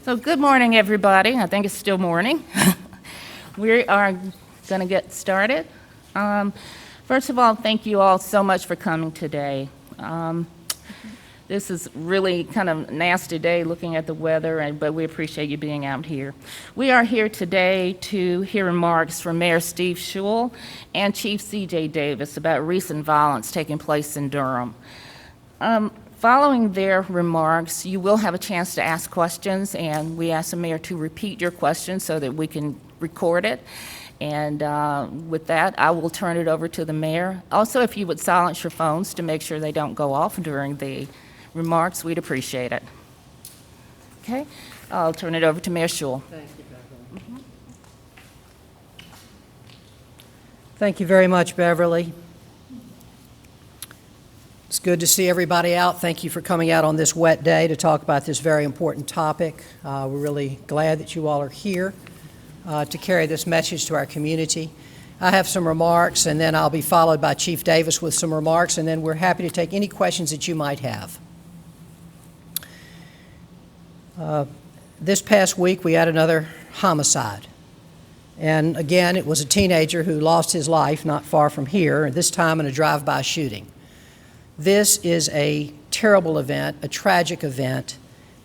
So good morning, everybody. I think it's still morning. We are going to get started. First of all, thank you all so much for coming today. This is really kind of a nasty day looking at the weather, but we appreciate you being out here. We are here today to hear remarks from Mayor Steve Schewel and Chief C.J. Davis about recent violence taking place in Durham. Following their remarks, you will have a chance to ask questions, and we ask the mayor to repeat your questions so that we can record it. And with that, I will turn it over to the mayor. Also, if you would silence your phones to make sure they don't go off during the remarks, we'd appreciate it. Okay, I'll turn it over to Mayor Schewel. Thank you, Beverly. Thank you very much, Beverly. It's good to see everybody out. Thank you for coming out on this wet day to talk about this very important topic. We're really glad that you all are here to carry this message to our community. I have some remarks, and then I'll be followed by Chief Davis with some remarks, and then we're happy to take any questions that you might have. This past week, we had another homicide. And again, it was a teenager who lost his life not far from here, and this time in a drive-by shooting. This is a terrible event, a tragic event,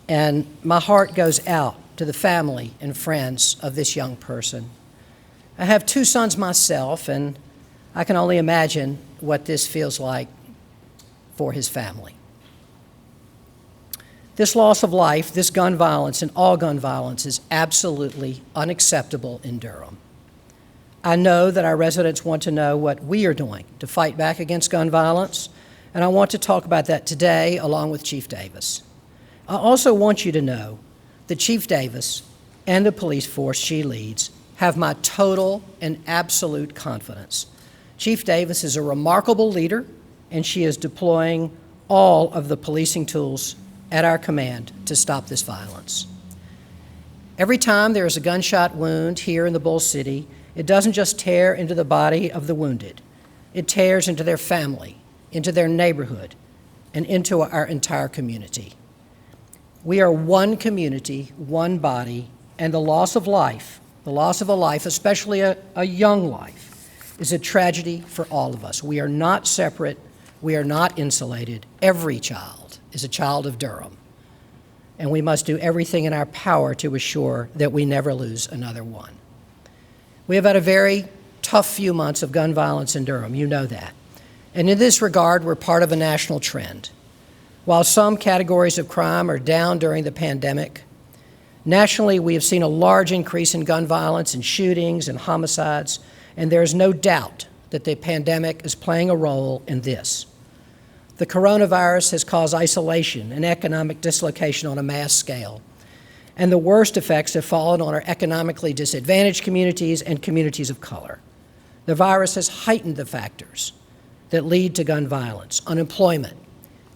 and my heart goes out to the family and friends of this young person. I have two sons myself, and I can only imagine what this feels like for his family. This loss of life, this gun violence, and all gun violence is absolutely unacceptable in Durham. I know that our residents want to know what we are doing to fight back against gun violence, and I want to talk about that today along with Chief Davis. I also want you to know that Chief Davis and the police force she leads have my total and absolute confidence. Chief Davis is a remarkable leader, and she is deploying all of the policing tools at our command to stop this violence. Every time there is a gunshot wound here in the Bull City, it doesn't just tear into the body of the wounded. It tears into their family, into their neighborhood, and into our entire community. We are one community, one body, and the loss of life, the loss of a life, especially a young life, is a tragedy for all of us. We are not separate. We are not insulated. Every child is a child of Durham, and we must do everything in our power to assure that we never lose another one. We have had a very tough few months of gun violence in Durham. You know that. And in this regard, we're part of a national trend. While some categories of crime are down during the pandemic, nationally we have seen a large increase in gun violence and shootings and homicides, and there is no doubt that the pandemic is playing a role in this. The coronavirus has caused isolation and economic dislocation on a mass scale, and the worst effects have fallen on our economically disadvantaged communities and communities of color. The virus has heightened the factors that lead to gun violence: unemployment,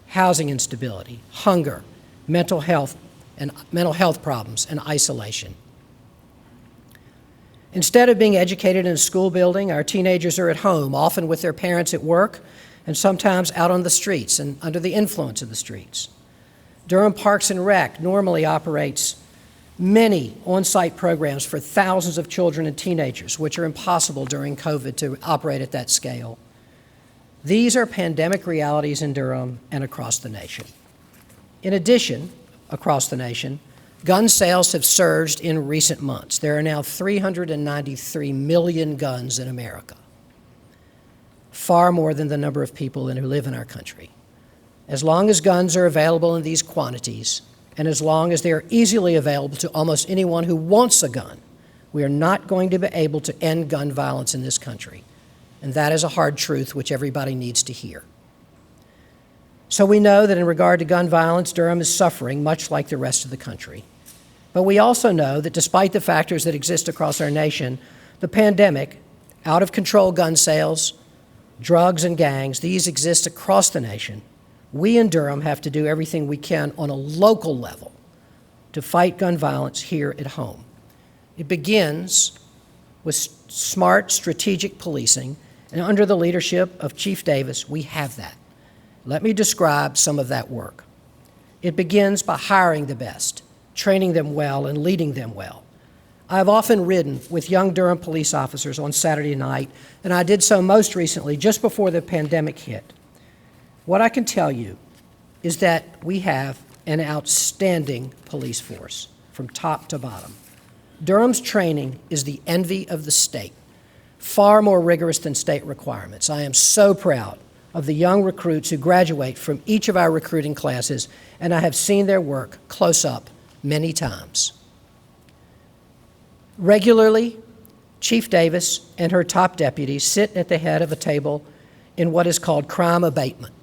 housing instability, hunger, mental health problems, and isolation. Instead of being educated in a school building, our teenagers are at home, often with their parents at work, and sometimes out on the streets and under the influence of the streets. Durham Parks and Rec normally operates many on-site programs for thousands of children and teenagers, which are impossible during COVID to operate at that scale. These are pandemic realities in Durham and across the nation. In addition, across the nation, gun sales have surged in recent months. There are now 393 million guns in America, far more than the number of people who live in our country. As long as guns are available in these quantities, and as long as they are easily available to almost anyone who wants a gun, we are not going to be able to end gun violence in this country. And that is a hard truth which everybody needs to hear. So we know that in regard to gun violence, Durham is suffering much like the rest of the country. But we also know that despite the factors that exist across our nation, the pandemic, out-of-control gun sales, drugs and gangs, these exist across the nation. We in Durham have to do everything we can on a local level to fight gun violence here at home. It begins with smart, strategic policing, and under the leadership of Chief Davis, we have that. Let me describe some of that work. It begins by hiring the best, training them well, and leading them well. I've often ridden with young Durham police officers on Saturday night, and I did so most recently just before the pandemic hit. What I can tell you is that we have an outstanding police force from top to bottom. Durham's training is the envy of the state, far more rigorous than state requirements. I am so proud of the young recruits who graduate from each of our recruiting classes, and I have seen their work close up many times. Regularly, Chief Davis and her top deputies sit at the head of a table in what is called crime abatement.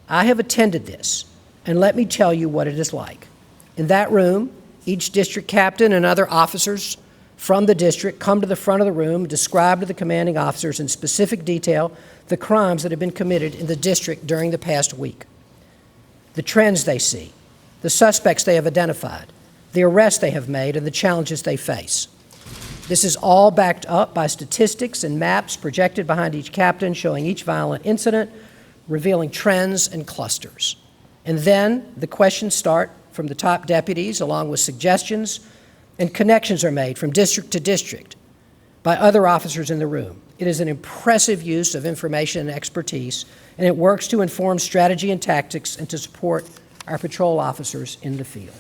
I have attended this, and let me tell you what it is like. In that room, each district captain and other officers from the district come to the front of the room, describe to the commanding officers in specific detail the crimes that have been committed in the district during the past week, the trends they see, the suspects they have identified, the arrests they have made, and the challenges they face. This is all backed up by statistics and maps projected behind each captain showing each violent incident, revealing trends and clusters. And then the questions start from the top deputies, along with suggestions, and connections are made from district to district by other officers in the room. It is an impressive use of information and expertise, and it works to inform strategy and tactics and to support our patrol officers in the field.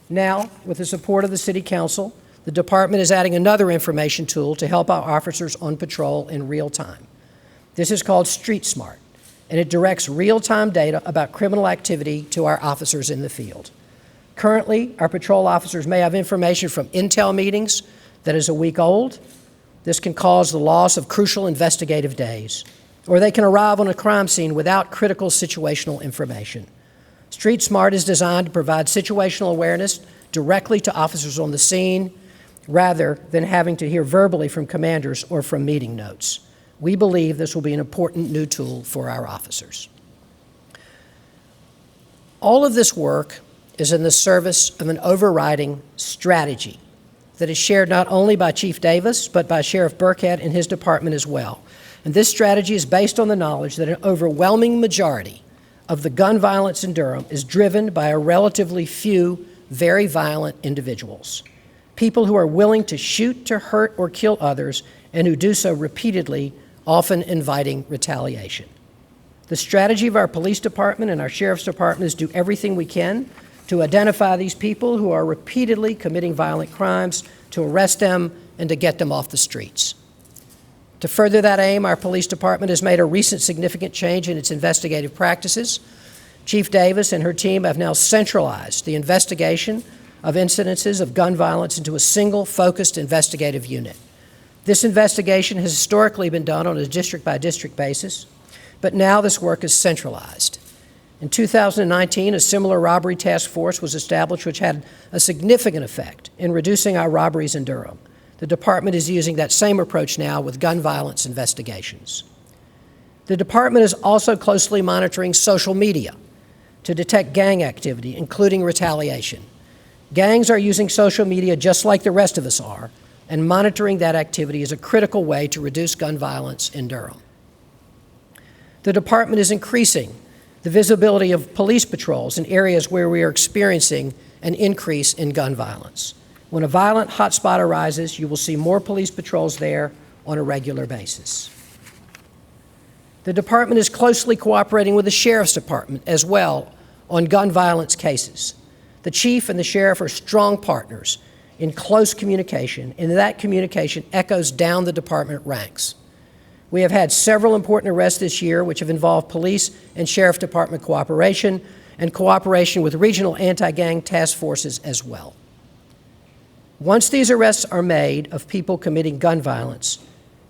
Now, with the support of the City Council, the department is adding another information tool to help our officers on patrol in real time. This is called Street Smart, and it directs real-time data about criminal activity to our officers in the field. Currently, our patrol officers may have information from intel meetings that is a week old. This can cause the loss of crucial investigative days, or they can arrive on a crime scene without critical situational information. Street Smart is designed to provide situational awareness directly to officers on the scene, rather than having to hear verbally from commanders or from meeting notes. We believe this will be an important new tool for our officers. All of this work is in the service of an overriding strategy that is shared not only by Chief Davis, but by Sheriff Burkhead and his department as well. And this strategy is based on the knowledge that an overwhelming majority of the gun violence in Durham is driven by a relatively few very violent individuals. People who are willing to shoot, to hurt, or kill others, and who do so repeatedly, often inviting retaliation. The strategy of our police department and our sheriff's department is do everything we can to identify these people who are repeatedly committing violent crimes, to arrest them, and to get them off the streets. To further that aim, our police department has made a recent significant change in its investigative practices. Chief Davis and her team have now centralized the investigation of incidences of gun violence into a single focused investigative unit. This investigation has historically been done on a district-by-district basis, but now this work is centralized. In 2019, a similar robbery task force was established, which had a significant effect in reducing our robberies in Durham. The department is using that same approach now with gun violence investigations. The department is also closely monitoring social media to detect gang activity, including retaliation. Gangs are using social media just like the rest of us are, and monitoring that activity is a critical way to reduce gun violence in Durham. The department is increasing the visibility of police patrols in areas where we are experiencing an increase in gun violence. When a violent hotspot arises, you will see more police patrols there on a regular basis. The department is closely cooperating with the sheriff's department as well on gun violence cases. The chief and the sheriff are strong partners in close communication, and that communication echoes down the department ranks. We have had several important arrests this year which have involved police and sheriff department cooperation and cooperation with regional anti-gang task forces as well. Once these arrests are made of people committing gun violence,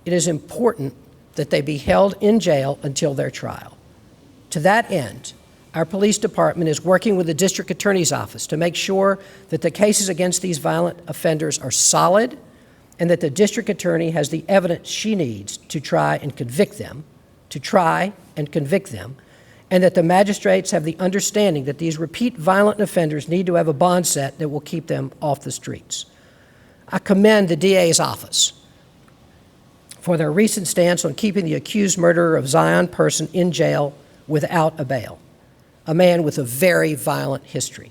it is important that they be held in jail until their trial. To that end, our police department is working with the district attorney's office to make sure that the cases against these violent offenders are solid and that the district attorney has the evidence she needs to try and convict them, and that the magistrates have the understanding that these repeat violent offenders need to have a bond set that will keep them off the streets. I commend the DA's office for their recent stance on keeping the accused murderer of Zion Person in jail without a bail, a man with a very violent history.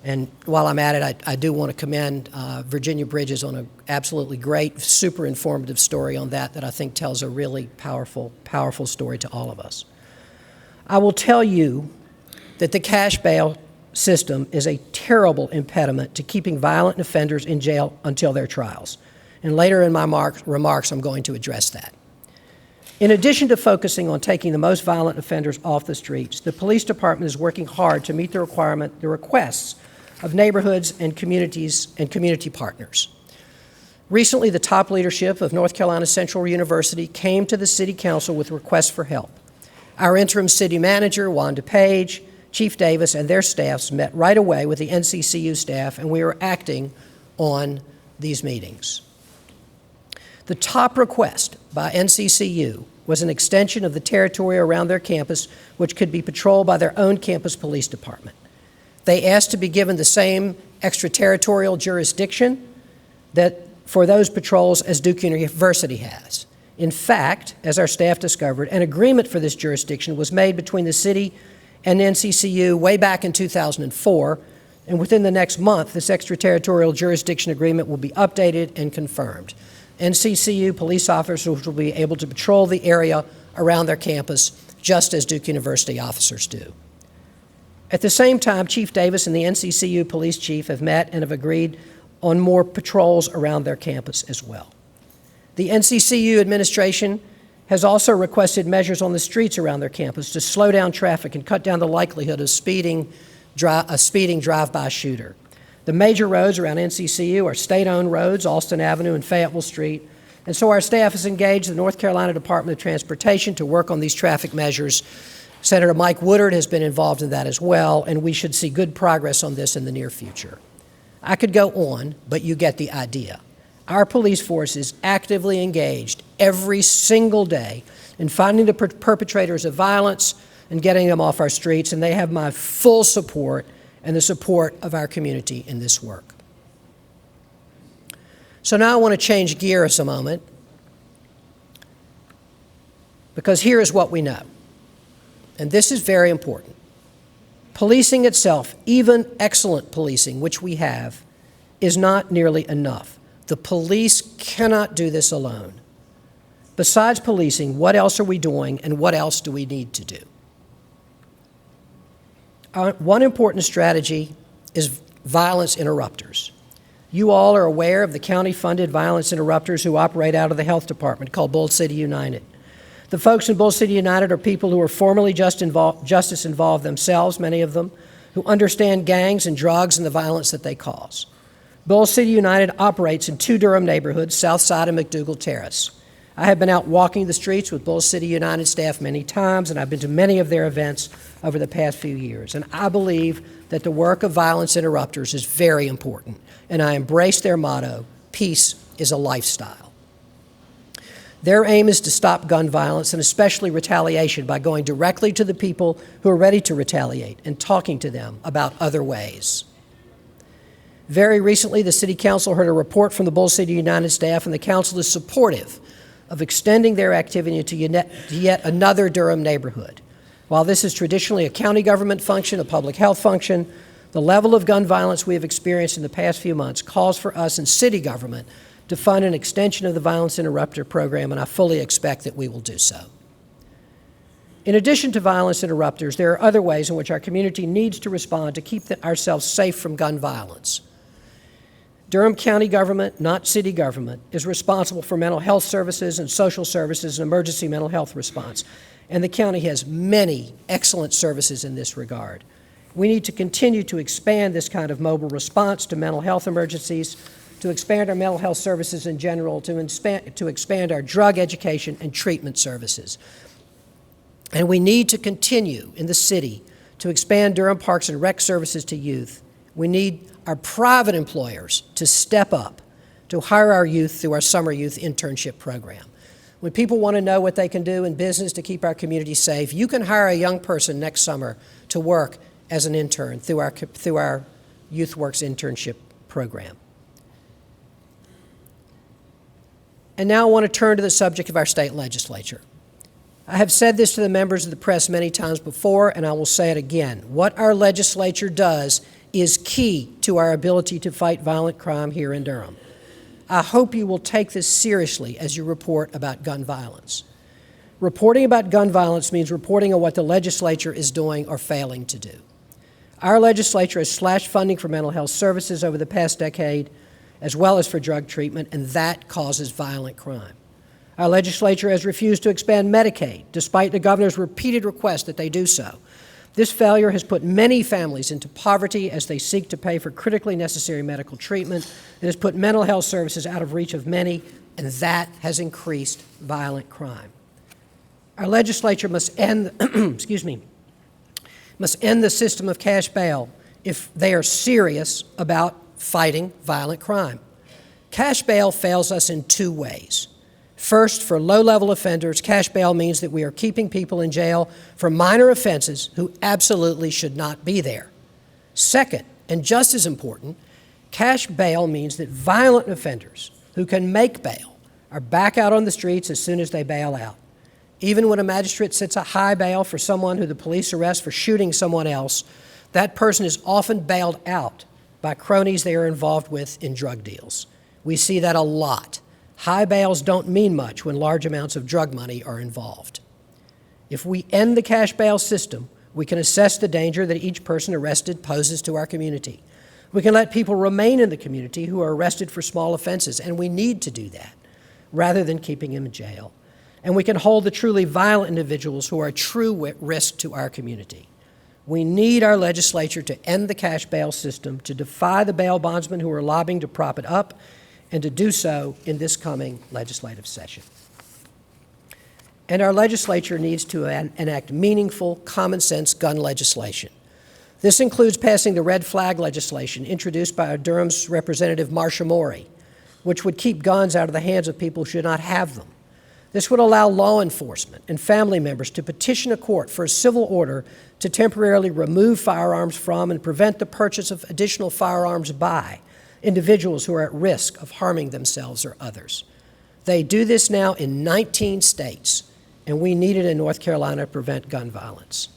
And while I'm at it, I do want to commend Virginia Bridges on an absolutely great, super informative story on that I think tells a really powerful, powerful story to all of us. I will tell you that the cash bail system is a terrible impediment to keeping violent offenders in jail until their trials. And later in my remarks, I'm going to address that. In addition to focusing on taking the most violent offenders off the streets, the police department is working hard to meet the requests of neighborhoods and communities and community partners. Recently, the top leadership of North Carolina Central University came to the City Council with requests for help. Our interim city manager, Wanda Page, Chief Davis, and their staffs met right away with the NCCU staff, and we are acting on these meetings. The top request by NCCU was an extension of the territory around their campus, which could be patrolled by their own campus police department. They asked to be given the same extraterritorial jurisdiction that for those patrols as Duke University has. In fact, as our staff discovered, an agreement for this jurisdiction was made between the city and NCCU way back in 2004, and within the next month, this extraterritorial jurisdiction agreement will be updated and confirmed. NCCU police officers will be able to patrol the area around their campus just as Duke University officers do. At the same time, Chief Davis and the NCCU police chief have met and have agreed on more patrols around their campus as well. The NCCU administration has also requested measures on the streets around their campus to slow down traffic and cut down the likelihood of a speeding drive-by shooter. The major roads around NCCU are state-owned roads, Alston Avenue and Fayetteville Street, and so our staff has engaged the North Carolina Department of Transportation to work on these traffic measures. Senator Mike Woodard has been involved in that as well, and we should see good progress on this in the near future. I could go on, but you get the idea. Our police force is actively engaged every single day in finding the perpetrators of violence and getting them off our streets, and they have my full support and the support of our community in this work. So now I want to change gears a moment, because here is what we know, and this is very important. Policing itself, even excellent policing, which we have, is not nearly enough. The police cannot do this alone. Besides policing, what else are we doing, and what else do we need to do? One important strategy is violence interrupters. You all are aware of the county-funded violence interrupters who operate out of the health department called Bull City United. The folks in Bull City United are people who are formerly justice involved themselves, many of them, who understand gangs and drugs and the violence that they cause. Bull City United operates in 2 Durham neighborhoods, South Side and McDougal Terrace. I have been out walking the streets with Bull City United staff many times, and I've been to many of their events over the past few years. And I believe that the work of violence interrupters is very important, and I embrace their motto, peace is a lifestyle. Their aim is to stop gun violence, and especially retaliation, by going directly to the people who are ready to retaliate and talking to them about other ways. Very recently, the City Council heard a report from the Bull City United staff, and the Council is supportive of extending their activity to yet another Durham neighborhood. While this is traditionally a county government function, a public health function, the level of gun violence we have experienced in the past few months calls for us in city government to fund an extension of the Violence Interrupter program, and I fully expect that we will do so. In addition to violence interrupters, there are other ways in which our community needs to respond to keep ourselves safe from gun violence. Durham County government, not city government, is responsible for mental health services and social services and emergency mental health response, and the county has many excellent services in this regard. We need to continue to expand this kind of mobile response to mental health emergencies, to expand our mental health services in general, to expand our drug education and treatment services. And we need to continue in the city to expand Durham Parks and Rec services to youth. We need our private employers to step up, to hire our youth through our summer youth internship program. When people want to know what they can do in business to keep our community safe, you can hire a young person next summer to work as an intern through our YouthWorks internship program. And now I want to turn to the subject of our state legislature. I have said this to the members of the press many times before, and I will say it again. What our legislature does is key to our ability to fight violent crime here in Durham. I hope you will take this seriously as you report about gun violence. Reporting about gun violence means reporting on what the legislature is doing or failing to do. Our legislature has slashed funding for mental health services over the past decade, as well as for drug treatment, and that causes violent crime. Our legislature has refused to expand Medicaid, despite the governor's repeated request that they do so. This failure has put many families into poverty as they seek to pay for critically necessary medical treatment. It has put mental health services out of reach of many, and that has increased violent crime. Our legislature must end, must end the system of cash bail if they are serious about fighting violent crime. Cash bail fails us in two ways. First, for low-level offenders, cash bail means that we are keeping people in jail for minor offenses who absolutely should not be there. Second, and just as important, cash bail means that violent offenders who can make bail are back out on the streets as soon as they bail out. Even when a magistrate sets a high bail for someone who the police arrest for shooting someone else, that person is often bailed out by cronies they are involved with in drug deals. We see that a lot. High bails don't mean much when large amounts of drug money are involved. If we end the cash bail system, we can assess the danger that each person arrested poses to our community. We can let people remain in the community who are arrested for small offenses, and we need to do that, rather than keeping them in jail. And we can hold the truly violent individuals who are a true risk to our community. We need our legislature to end the cash bail system, to defy the bail bondsmen who are lobbying to prop it up, and to do so in this coming legislative session. And our legislature needs to enact meaningful, common-sense gun legislation. This includes passing the red flag legislation introduced by Durham's Representative Marcia Morey, which would keep guns out of the hands of people who should not have them. This would allow law enforcement and family members to petition a court for a civil order to temporarily remove firearms from and prevent the purchase of additional firearms by individuals who are at risk of harming themselves or others. They do this now in 19 states, and we need it in North Carolina to prevent gun violence.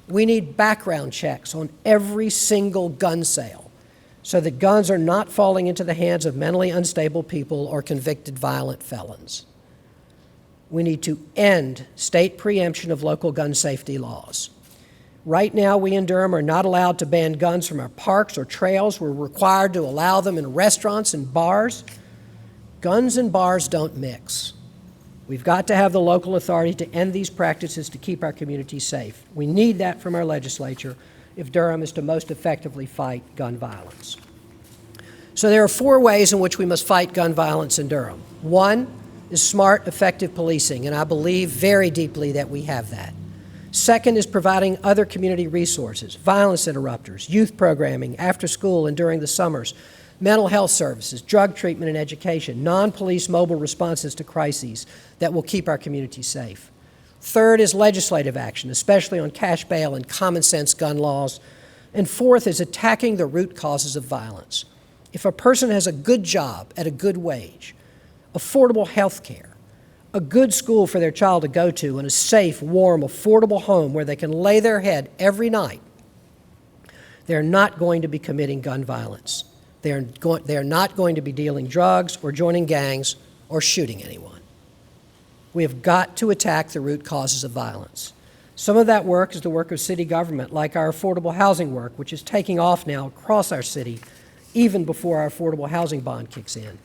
We need background checks on every single gun sale so that guns are not falling into the hands of mentally unstable people or convicted violent felons. We need to end state preemption of local gun safety laws. Right now, we in Durham are not allowed to ban guns from our parks or trails. We're required to allow them in restaurants and bars. Guns and bars don't mix. We've got to have the local authority to end these practices to keep our community safe. We need that from our legislature if Durham is to most effectively fight gun violence. So there are 4 ways in which we must fight gun violence in Durham. 1 is smart, effective policing, and I believe very deeply that we have that. 2nd is providing other community resources, violence interrupters, youth programming, after school and during the summers, mental health services, drug treatment and education, non-police mobile responses to crises that will keep our community safe. 3rd is legislative action, especially on cash bail and common sense gun laws. And 4th is attacking the root causes of violence. If a person has a good job at a good wage, affordable health care, a good school for their child to go to, and a safe, warm, affordable home where they can lay their head every night, they're not going to be committing gun violence. They're not going to be dealing drugs or joining gangs or shooting anyone. We have got to attack the root causes of violence. Some of that work is the work of city government, like our affordable housing work, which is taking off now across our city, even before our affordable housing bond kicks in.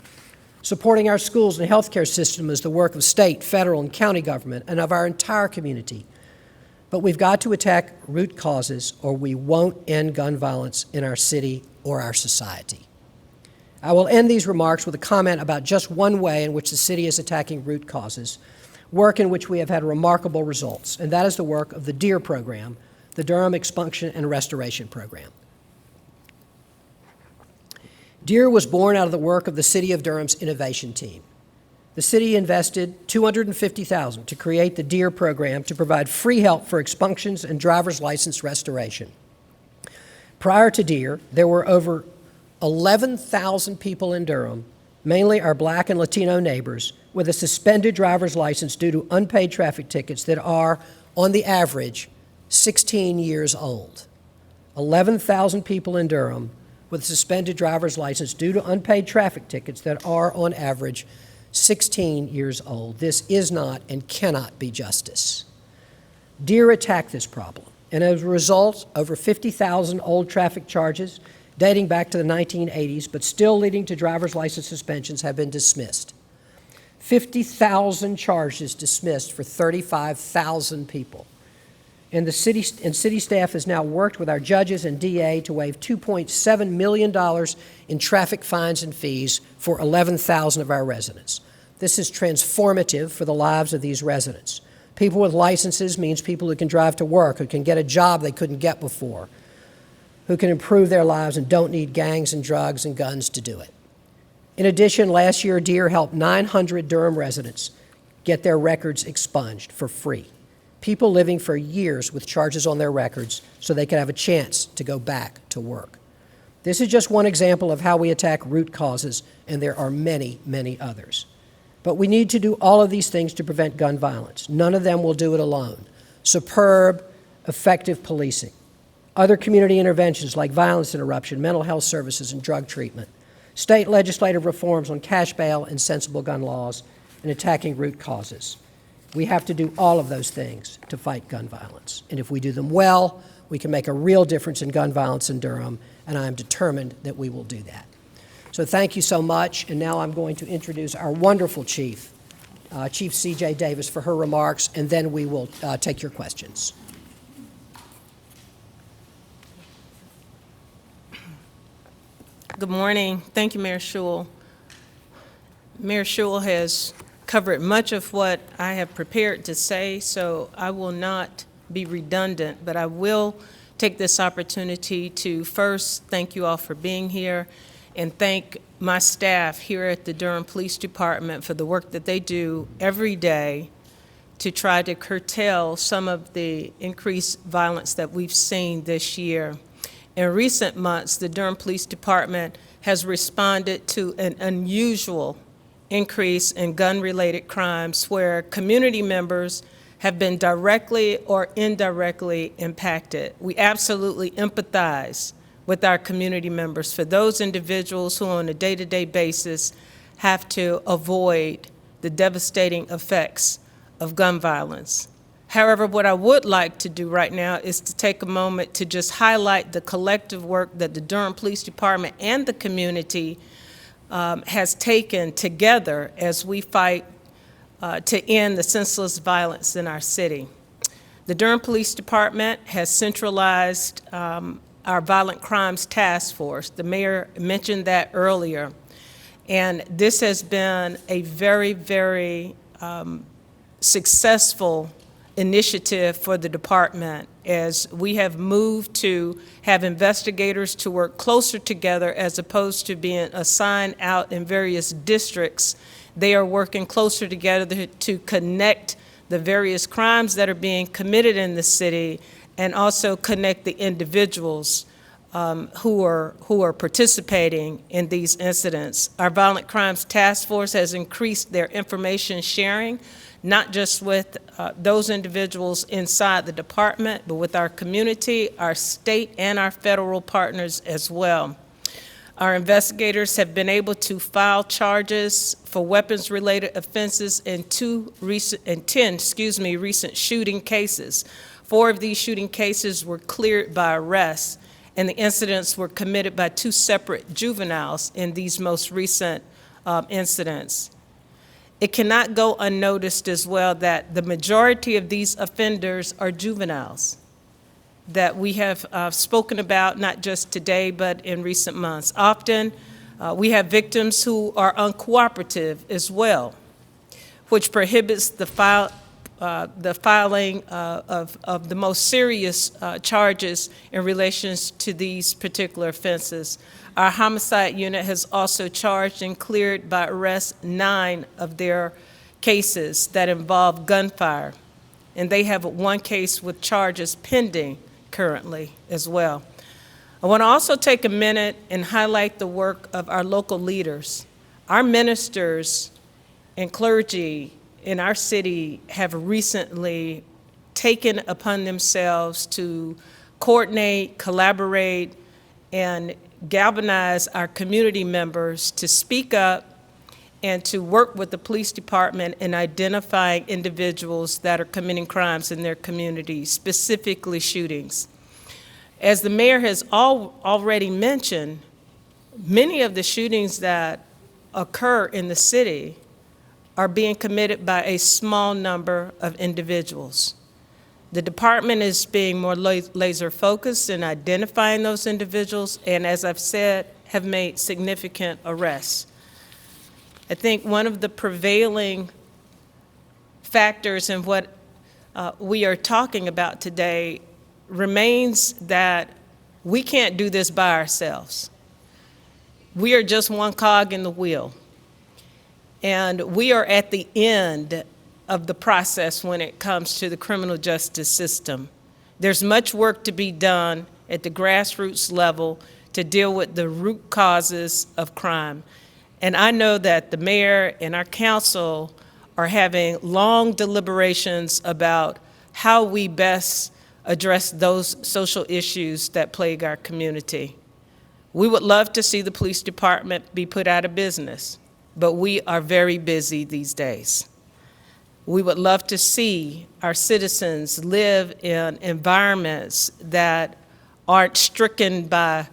Supporting our schools and healthcare system is the work of state, federal, and county government and of our entire community. But we've got to attack root causes or we won't end gun violence in our city or our society. I will end these remarks with a comment about just one way in which the city is attacking root causes, work in which we have had remarkable results, and that is the work of the DEAR program, the Durham Expunction and Restoration Program. DEAR was born out of the work of the City of Durham's innovation team. The city invested $250,000 to create the DEAR program to provide free help for expunctions and driver's license restoration. Prior to DEAR, there were over 11,000 people in Durham, mainly our Black and Latino neighbors, with a suspended driver's license due to unpaid traffic tickets that are, on the average, 16 years old. 11,000 people in Durham with a suspended driver's license due to unpaid traffic tickets that are, on average, 16 years old. This is not and cannot be justice. Deere attacked this problem, and as a result, over 50,000 old traffic charges dating back to the 1980s, but still leading to driver's license suspensions, have been dismissed. 50,000 charges dismissed for 35,000 people. And city staff has now worked with our judges and DA to waive $2.7 million in traffic fines and fees for 11,000 of our residents. This is transformative for the lives of these residents. People with licenses means people who can drive to work, who can get a job they couldn't get before, who can improve their lives and don't need gangs and drugs and guns to do it. In addition, last year, Deere helped 900 Durham residents get their records expunged for free. People living for years with charges on their records so they could have a chance to go back to work. This is just one example of how we attack root causes, and there are many, many others. But we need to do all of these things to prevent gun violence. None of them will do it alone. Superb, effective policing. Other community interventions like violence interruption, mental health services, and drug treatment. State legislative reforms on cash bail and sensible gun laws, and attacking root causes. We have to do all of those things to fight gun violence. And if we do them well, we can make a real difference in gun violence in Durham, and I am determined that we will do that. So thank you so much, and now I'm going to introduce our wonderful chief, Chief C.J. Davis, for her remarks, and then we will take your questions. Good morning. Thank you, Mayor Schewel. Mayor Schewel has covered much of what I have prepared to say, so I will not be redundant, but I will take this opportunity to first thank you all for being here and thank my staff here at the Durham Police Department for the work that they do every day to try to curtail some of the increased violence that we've seen this year. In recent months, the Durham Police Department has responded to an unusual increase in gun-related crimes where community members have been directly or indirectly impacted. We absolutely empathize with our community members for those individuals who on a day-to-day basis have to avoid the devastating effects of gun violence. However, what I would like to do right now is to take a moment to just highlight the collective work that the Durham Police Department and the community has taken together as we fight to end the senseless violence in our city. The Durham Police Department has centralized our Violent Crimes Task Force. The mayor mentioned that earlier. And this has been a very, very successful initiative for the department as we have moved to have investigators to work closer together as opposed to being assigned out in various districts. They are working closer together to connect the various crimes that are being committed in the city and also connect the individuals who are participating in these incidents. Our Violent Crimes Task Force has increased their information sharing, not just with those individuals inside the department, but with our community, our state, and our federal partners as well. Our investigators have been able to file charges for weapons-related offenses in 10 recent shooting cases. 4 of these shooting cases were cleared by arrest, and the incidents were committed by 2 separate juveniles in these most recent incidents. It cannot go unnoticed as well that the majority of these offenders are juveniles that we have spoken about not just today but in recent months. Often we have victims who are uncooperative as well, which prohibits the filing of the most serious charges in relation to these particular offenses. Our homicide unit has also charged and cleared by arrest 9 of their cases that involve gunfire, and they have 1 case with charges pending currently as well. I want to also take a minute and highlight the work of our local leaders. Our ministers and clergy in our city have recently taken upon themselves to coordinate, collaborate, and galvanize our community members to speak up and to work with the police department in identifying individuals that are committing crimes in their communities, specifically shootings. As the mayor has already mentioned, many of the shootings that occur in the city are being committed by a small number of individuals. The department is being more laser focused in identifying those individuals, and as I've said, have made significant arrests. I think one of the prevailing factors in what we are talking about today remains that we can't do this by ourselves. We are just one cog in the wheel. And we are at the end of the process when it comes to the criminal justice system. There's much work to be done at the grassroots level to deal with the root causes of crime. And I know that the mayor and our council are having long deliberations about how we best address those social issues that plague our community. We would love to see the police department be put out of business, but we are very busy these days. We would love to see our citizens live in environments that aren't stricken by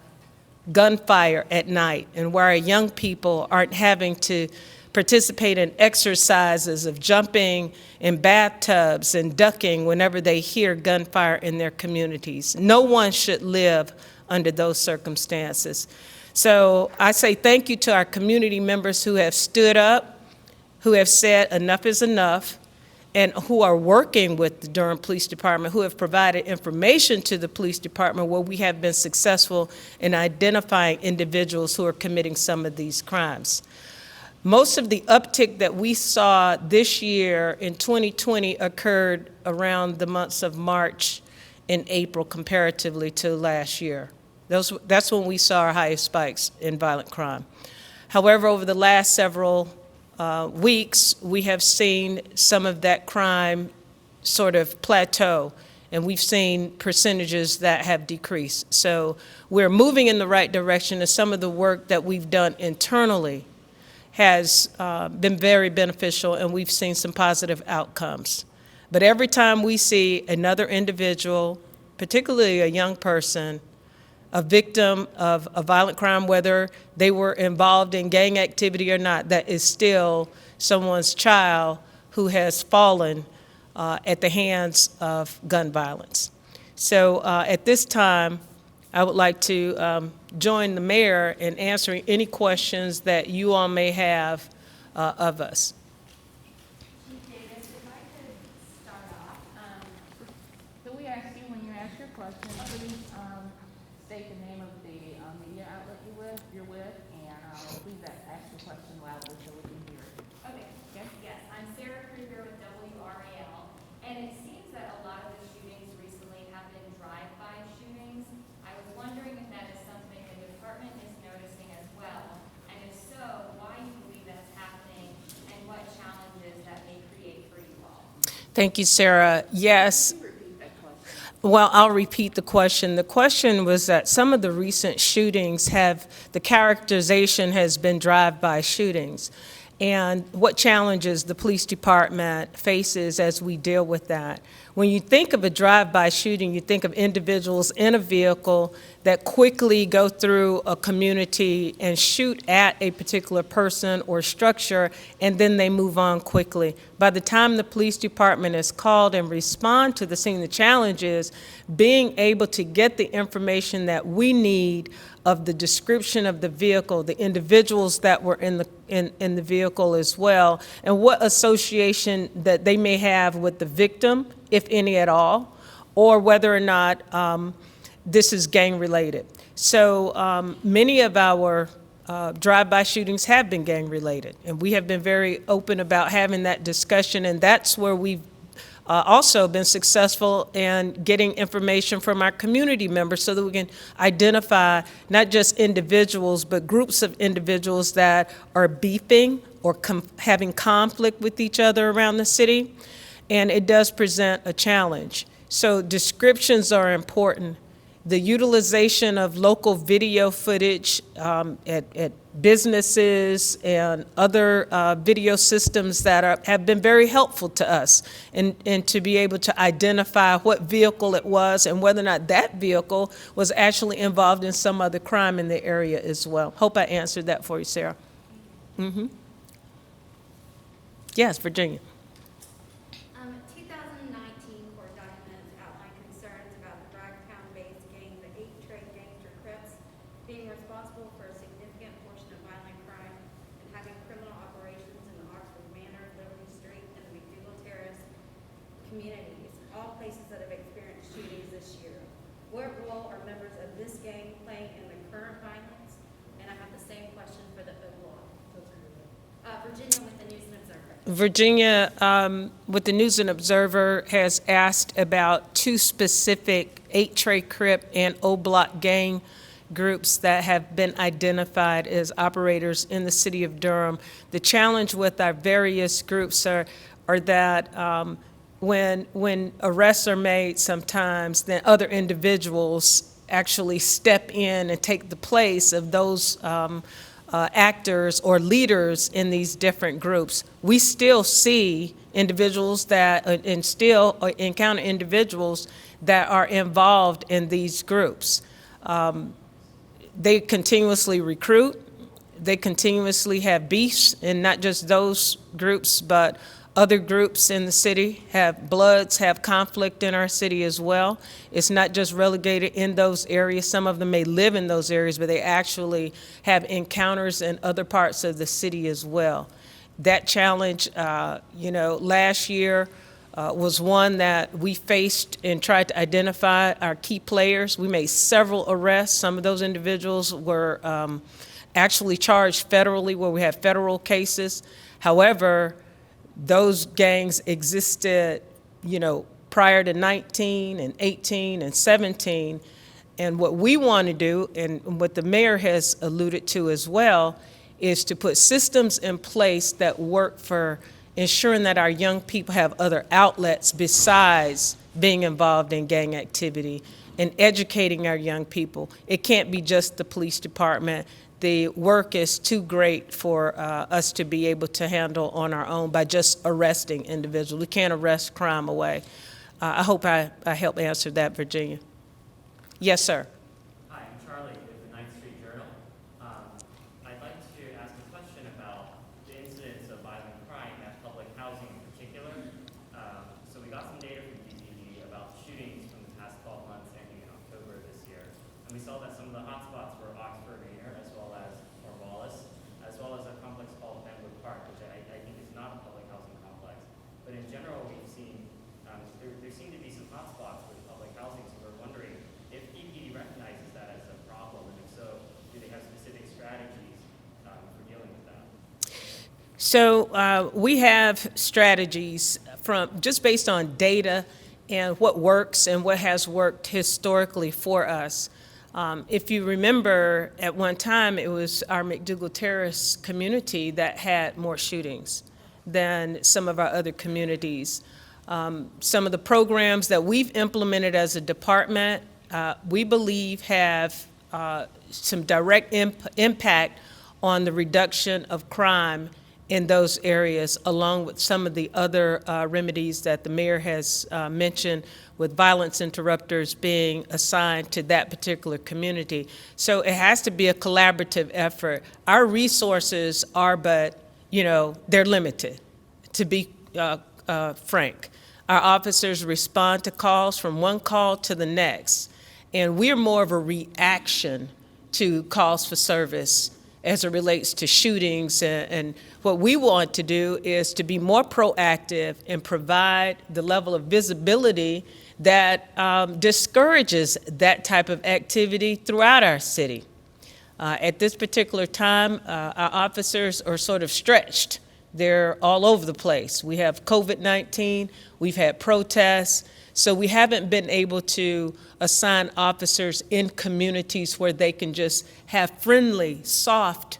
gunfire at night, and where our young people aren't having to participate in exercises of jumping in bathtubs and ducking whenever they hear gunfire in their communities. No one should live under those circumstances. So I say thank you to our community members who have stood up, who have said enough is enough, and who are working with the Durham Police Department, who have provided information to the police department where we have been successful in identifying individuals who are committing some of these crimes. Most of the uptick that we saw this year in 2020 occurred around the months of March and April comparatively to last year. That's when we saw our highest spikes in violent crime. However, over the last several weeks, we have seen some of that crime sort of plateau, and we've seen percentages that have decreased. So we're moving in the right direction, and some of the work that we've done internally has been very beneficial, and we've seen some positive outcomes. But every time we see another individual, particularly a young person, a victim of a violent crime, whether they were involved in gang activity or not, that is still someone's child who has fallen at the hands of gun violence. So at this time, I would like to join the mayor in answering any questions that you all may have of us. Davis, if I could start off, so we ask you, when you ask your question, please state the name of the media outlet you're with, and please ask your question loudly so we can hear it. Okay, yes, I'm Sarah Kruger with WRAL, and it seems that a lot of the shootings recently have been drive-by shootings. I was wondering if that is something the department is noticing as well, and if so, why you believe that's happening, and what challenges that may create for you all. Thank you, Sarah. Yes. Well, I'll repeat the question. The question was that some of the recent shootings the characterization has been drive-by shootings, and what challenges the police department faces as we deal with that. When you think of a drive-by shooting, you think of individuals in a vehicle that quickly go through a community and shoot at a particular person or structure, and then they move on quickly. By the time the police department is called and respond to the scene, the challenge is being able to get the information that we need of the description of the vehicle, the individuals that were in the vehicle as well, and what association that they may have with the victim, if any at all, or whether or not this is gang-related. So many of our drive-by shootings have been gang-related, and we have been very open about having that discussion, and that's where we've also been successful in getting information from our community members so that we can identify not just individuals, but groups of individuals that are beefing or having conflict with each other around the city, and it does present a challenge. So descriptions are important, the utilization of local video footage at businesses and other video systems that have been very helpful to us, and to be able to identify what vehicle it was and whether or not that vehicle was actually involved in some other crime in the area as well. Hope I answered that for you, Sarah. Yes, Virginia. 2019 court documents outline concerns about the Bragg-Town-based gang, the 8 trade gangster Crips, being responsible for a significant portion of violent crime and having criminal operations in the Oxford Manor, Liberty Street, and the McDougal Terrace communities, all places that have experienced shootings this year. What role are members of this gang playing in the current violence? And I have the same question for the Oglala. Virginia with the News and Observer. Virginia, with the News and Observer, has asked about 2 specific 8 Trey Crip and O-Block gang groups that have been identified as operators in the city of Durham. The challenge with our various groups are that when arrests are made sometimes, then other individuals actually step in and take the place of those actors or leaders in these different groups. We still see individuals that, and still encounter individuals that are involved in these groups. They continuously recruit, they continuously have beefs, and not just those groups, but other groups in the city have Bloods, have conflict in our city as well. It's not just relegated in those areas. Some of them may live in those areas, but they actually have encounters in other parts of the city as well. That challenge, last year was one that we faced and tried to identify our key players. We made several arrests. Some of those individuals were actually charged federally, where we have federal cases. However, those gangs existed, prior to 19 and 18 and 17. And what we want to do, and what the mayor has alluded to as well, is to put systems in place that work for ensuring that our young people have other outlets besides being involved in gang activity, and educating our young people. It can't be just the police department. The work is too great for us to be able to handle on our own by just arresting individuals. We can't arrest crime away. I hope I helped answer that, Virginia. Yes, sir. Hi, I'm Charlie with the 9th Street Journal. I'd like to ask a question about the incidence of violent crime at public housing in particular. So we got some data from DPD about shootings from the past 12 months ending in October this year. And we saw that some of the hotspots were Oxford Manor, as well as Corvallis, as well as a complex called Benwood Park, which I think is not a public housing complex. But in general, we've seen, there seem to be some hotspots with public housing, so we're wondering if DPD recognizes that as a problem, and if so, do they have specific strategies for dealing with that? So we have strategies from just based on data and what works and what has worked historically for us. If you remember, at one time, it was our McDougal Terrace community that had more shootings than some of our other communities. Some of the programs that we've implemented as a department, we believe have some direct impact on the reduction of crime in those areas, along with some of the other remedies that the mayor has mentioned, with violence interrupters being assigned to that particular community. So it has to be a collaborative effort. Our resources are, they're limited, to be frank. Our officers respond to calls from one call to the next, and we're more of a reaction to calls for service as it relates to shootings. And what we want to do is to be more proactive and provide the level of visibility that discourages that type of activity throughout our city. At this particular time, our officers are sort of stretched. They're all over the place. We have COVID-19, we've had protests, so we haven't been able to assign officers in communities where they can just have friendly, soft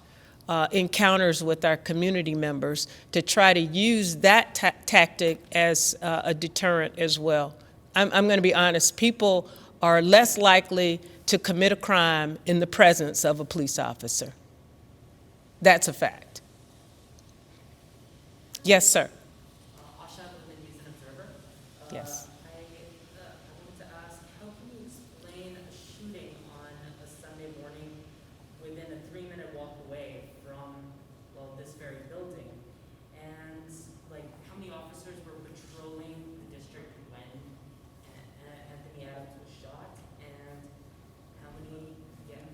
encounters with our community members to try to use that tactic as a deterrent as well. I'm going to be honest, people are less likely to commit a crime in the presence of a police officer. That's a fact. Yes, sir. Asha with the News and Observer. Yes. I wanted to ask, how can you explain a shooting on a Sunday morning within a 3-minute walk away from, well, this very building? And, like, how many officers were patrolling the district when Anthony Adams was shot? And how many, yeah.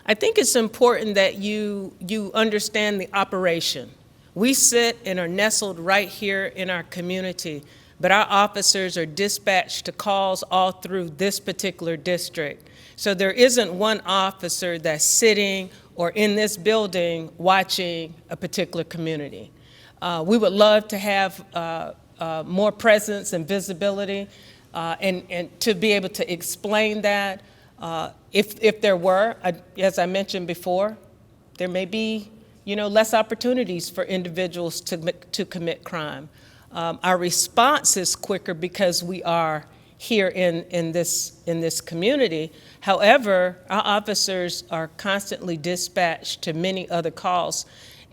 I think it's important that you understand the operation. We sit and are nestled right here in our community, but our officers are dispatched to calls all through this particular district. So there isn't one officer that's sitting or in this building watching a particular community. We would love to have more presence and visibility and to be able to explain that. If there were, as I mentioned before, there may be less opportunities for individuals to commit crime. Our response is quicker because we are here in this community. However, our officers are constantly dispatched to many other calls,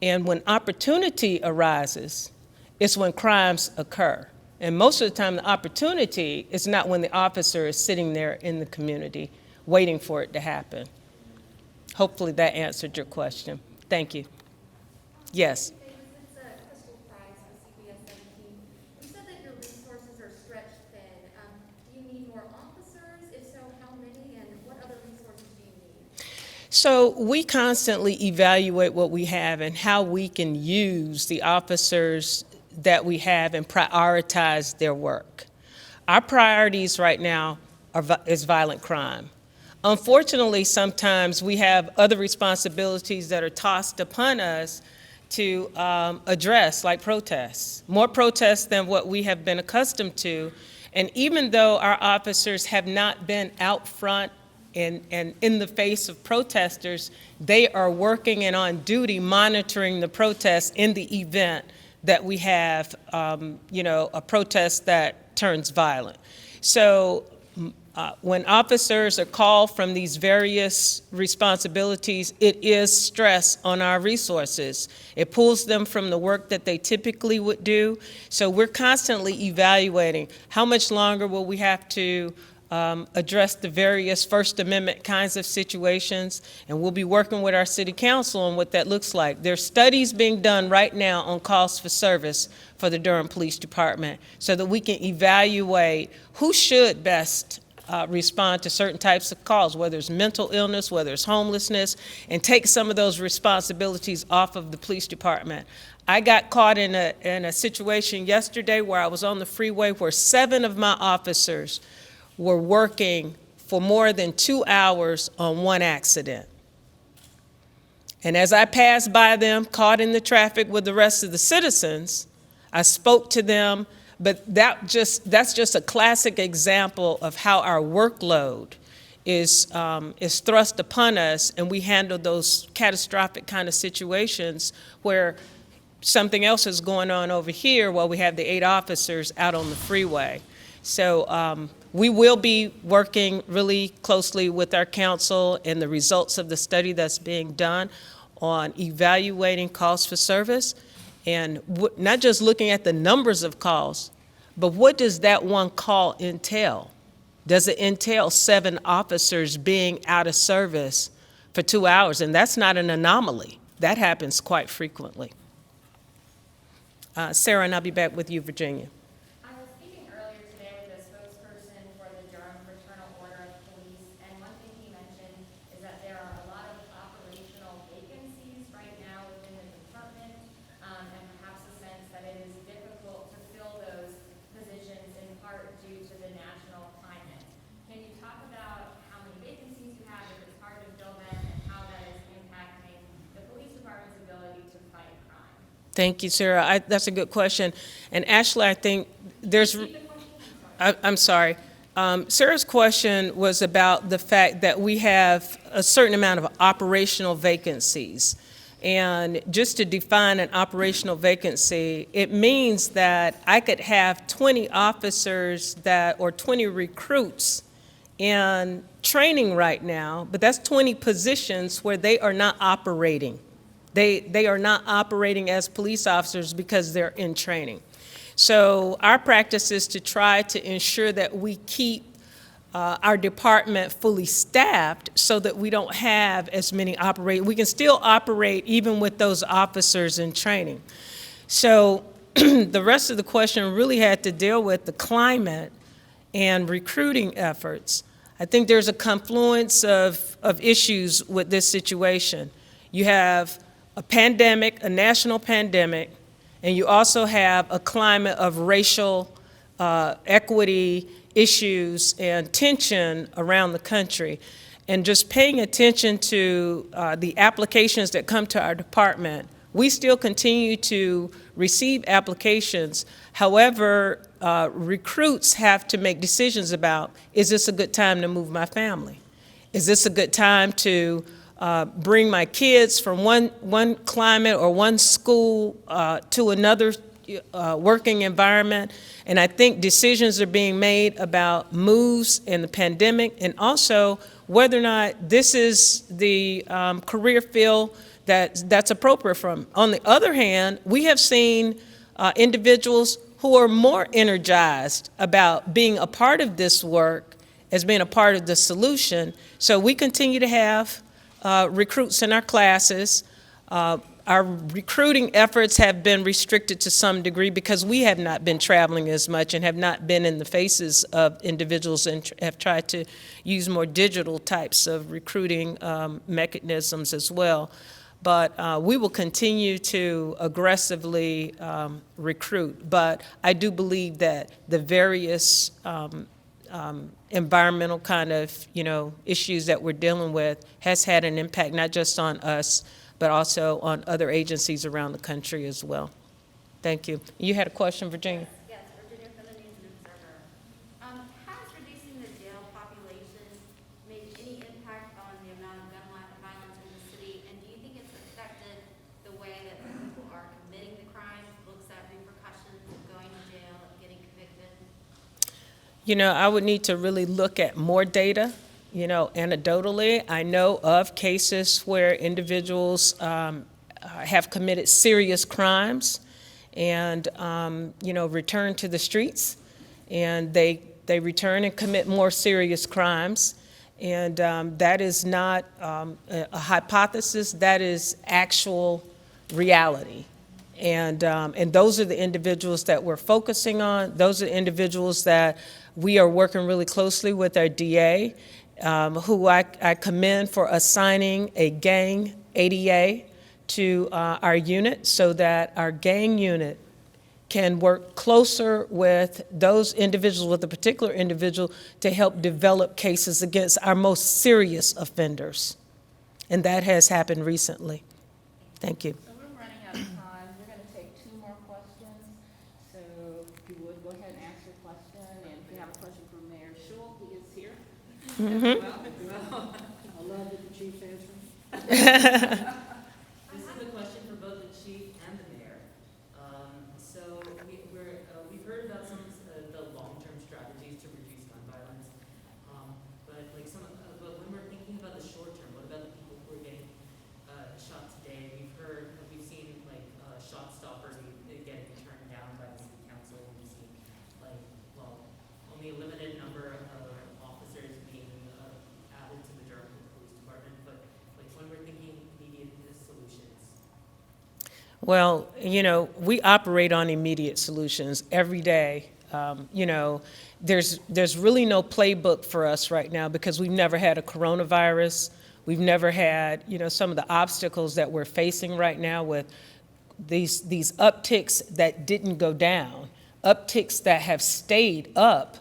and when opportunity arises, it's when crimes occur. And most of the time, the opportunity is not when the officer is sitting there in the community waiting for it to happen. Hopefully that answered your question. Thank you. Yes. It's Crystal Price with CBS 17. You said that your resources are stretched thin. Do you need more officers? If so, how many? And what other resources do you need? So we constantly evaluate what we have and how we can use the officers that we have and prioritize their work. Our priorities right now is violent crime. Unfortunately, sometimes we have other responsibilities that are tossed upon us to address, like protests, more protests than what we have been accustomed to. And even though our officers have not been out front and in the face of protesters, they are working and on duty monitoring the protests in the event that we have, a protest that turns violent. So when officers are called from these various responsibilities, it is stress on our resources. It pulls them from the work that they typically would do. So we're constantly evaluating how much longer will we have to address the various First Amendment kinds of situations, and we'll be working with our city council on what that looks like. There's studies being done right now on calls for service for the Durham Police Department so that we can evaluate who should best respond to certain types of calls, whether it's mental illness, whether it's homelessness, and take some of those responsibilities off of the police department. I got caught in a situation yesterday where I was on the freeway where 7 of my officers were working for more than 2 hours on one accident. And as I passed by them, caught in the traffic with the rest of the citizens, I spoke to them. But that's just a classic example of how our workload is thrust upon us, and we handle those catastrophic kind of situations where something else is going on over here while we have the 8 officers out on the freeway. So we will be working really closely with our council and the results of the study that's being done on evaluating calls for service. And not just looking at the numbers of calls, but what does that one call entail? Does it entail 7 officers being out of service for 2 hours? And that's not an anomaly. That happens quite frequently. Sarah, and I'll be back with you, Virginia. I was speaking earlier today with a spokesperson for the Durham Fraternal Order of Police, and one thing he mentioned is that there are a lot of operational vacancies right now within the department, and perhaps a sense that it is difficult to fill those positions in part due to the national climate. Can you talk about how many vacancies you have, if it's hard to fill them, and how that is impacting the police department's ability to fight crime? Thank you, Sarah. That's a good question. And Ashley, I think there's, I'm sorry. Sarah's question was about the fact that we have a certain amount of operational vacancies. And just to define an operational vacancy, it means that I could have 20 officers or 20 recruits in training right now, but that's 20 positions where they are not operating. They are not operating as police officers because they're in training. So our practice is to try to ensure that we keep our department fully staffed so that we don't have as many we can still operate even with those officers in training. So the rest of the question really had to deal with the climate and recruiting efforts. I think there's a confluence of issues with this situation. You have a pandemic, a national pandemic, and you also have a climate of racial equity issues and tension around the country. And just paying attention to the applications that come to our department, we still continue to receive applications. However, recruits have to make decisions about, is this a good time to move my family? Is this a good time to bring my kids from one climate or one school to another working environment? And I think decisions are being made about moves in the pandemic, and also whether or not this is the career field that's appropriate from. On the other hand, we have seen individuals who are more energized about being a part of this work as being a part of the solution. So we continue to have recruits in our classes. Our recruiting efforts have been restricted to some degree because we have not been traveling as much and have not been in the faces of individuals and have tried to use more digital types of recruiting mechanisms as well. But we will continue to aggressively recruit. But I do believe that the various environmental kind of, issues that we're dealing with has had an impact not just on us, but also on other agencies around the country as well. Thank you. You had a question, Virginia? Yes, Virginia from the News and Observer. Has reducing the jail population made any impact on the amount of gun violence in the city? And do you think it's affected the way that people are committing the crime, looks at repercussions of going to jail and getting convicted? I would need to really look at more data. Anecdotally, I know of cases where individuals have committed serious crimes and, return to the streets, and they return and commit more serious crimes. And that is not a hypothesis, that is actual reality. And those are the individuals that we're focusing on. Those are the individuals that we are working really closely with our DA, who I commend for assigning a gang ADA to our unit so that our gang unit can work closer with those individuals, with a particular individual, to help develop cases against our most serious offenders. And that has happened recently. Thank you. So we're running out of time. We're going to take 2 more questions. So if you would, go ahead and ask your question. And if you have a question for Mayor Schul, he is here. Well, I love that the chief's answering. This is a question for both the chief and the mayor. So we've heard about some of the long-term strategies to reduce gun violence, but when we're thinking about the short term, what about the people who are getting shot today? We've seen Shot Stopper getting turned down by the city council. We've seen only a limited number of officers being added to the Durham Police Department, but when we're thinking immediate solutions. Well, we operate on immediate solutions every day. There's really no playbook for us right now because we've never had a coronavirus. We've never had, some of the obstacles that we're facing right now with these upticks that didn't go down, upticks that have stayed up,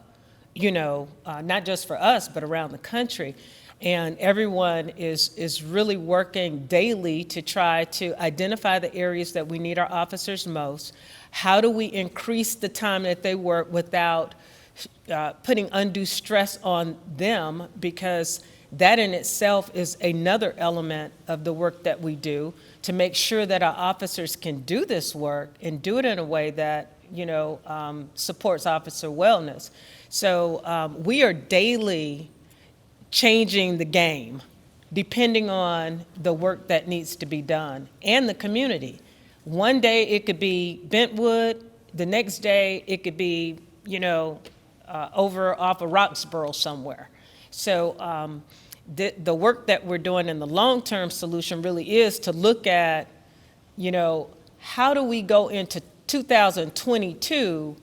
not just for us, but around the country. And everyone is really working daily to try to identify the areas that we need our officers most. How do we increase the time that they work without putting undue stress on them? Because that in itself is another element of the work that we do to make sure that our officers can do this work and do it in a way that, supports officer wellness. So we are daily changing the game, depending on the work that needs to be done and the community. One day it could be Bentwood, the next day it could be, over off of Roxborough somewhere. So the work that we're doing in the long-term solution really is to look at, how do we go into 2022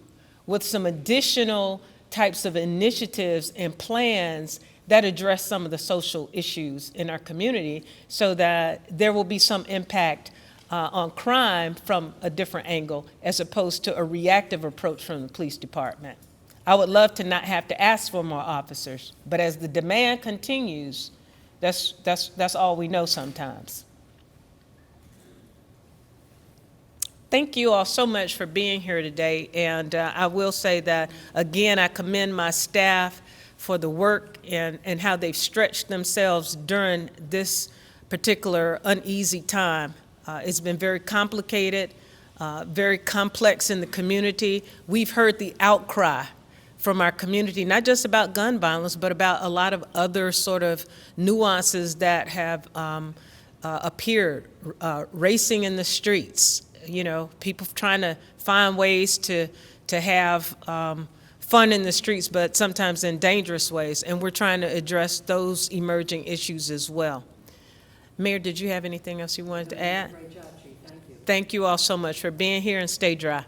with some additional types of initiatives and plans that address some of the social issues in our community so that there will be some impact on crime from a different angle as opposed to a reactive approach from the police department. I would love to not have to ask for more officers, but as the demand continues, that's all we know sometimes. Thank you all so much for being here today, and I will say that, again, I commend my staff for the work and how they've stretched themselves during this particular uneasy time. It's been very complicated, very complex in the community. We've heard the outcry from our community, not just about gun violence, but about a lot of other sort of nuances that have appeared, racing in the streets, people trying to find ways to have fun in the streets, but sometimes in dangerous ways, and we're trying to address those emerging issues as well. Mayor, did you have anything else you wanted to add? Great job, Chief. Thank you. Thank you all so much for being here, and stay dry.